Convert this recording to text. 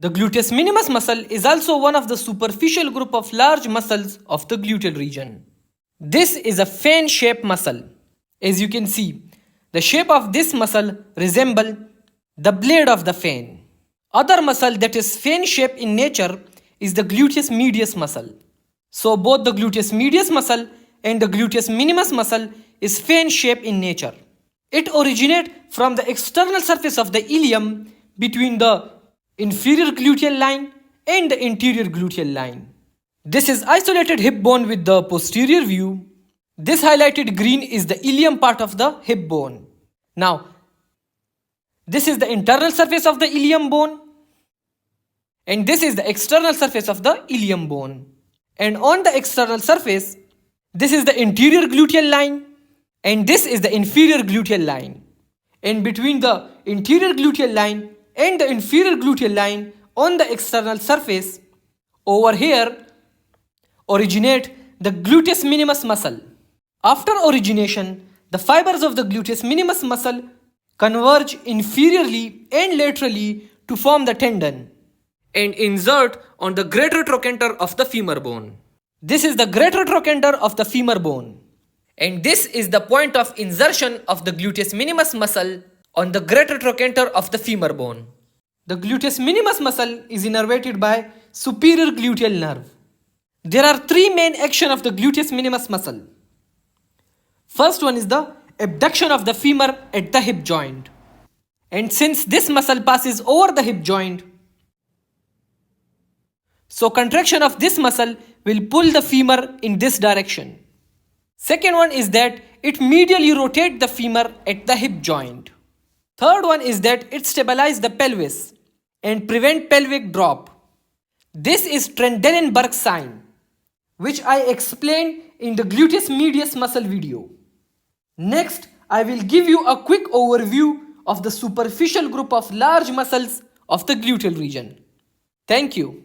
The gluteus minimus muscle is also one of the superficial group of large muscles of the gluteal region. This is a fan-shaped muscle. As you can see, the shape of this muscle resembles the blade of the fan. Other muscle that is fan-shaped in nature is the gluteus medius muscle. So both the gluteus medius muscle and the gluteus minimus muscle is fan-shaped in nature. It originates from the external surface of the ilium between the inferior gluteal line and the interior gluteal line. This is isolated hip bone with the posterior view. This highlighted green is the ilium part of the hip bone. Now, this is the internal surface of the ilium bone, and this is the external surface of the ilium bone. And on the external surface, this is the interior gluteal line, and this is the inferior gluteal line. And between the interior gluteal line and the inferior gluteal line on the external surface, over here, originate the gluteus minimus muscle. After origination, the fibers of the gluteus minimus muscle converge inferiorly and laterally to form the tendon and insert on the greater trochanter of the femur bone. This is the greater trochanter of the femur bone. And this is the point of insertion of the gluteus minimus muscle on the greater trochanter of the femur bone. The gluteus minimus muscle is innervated by superior gluteal nerve. There are three main actions of the gluteus minimus muscle. First one is the abduction of the femur at the hip joint. And since this muscle passes over the hip joint, so contraction of this muscle will pull the femur in this direction. Second one is that it medially rotates the femur at the hip joint. Third one is that it stabilizes the pelvis and prevent pelvic drop. This is Trendelenburg sign, which I explained in the gluteus medius muscle video. Next, I will give you a quick overview of the superficial group of large muscles of the gluteal region. Thank you.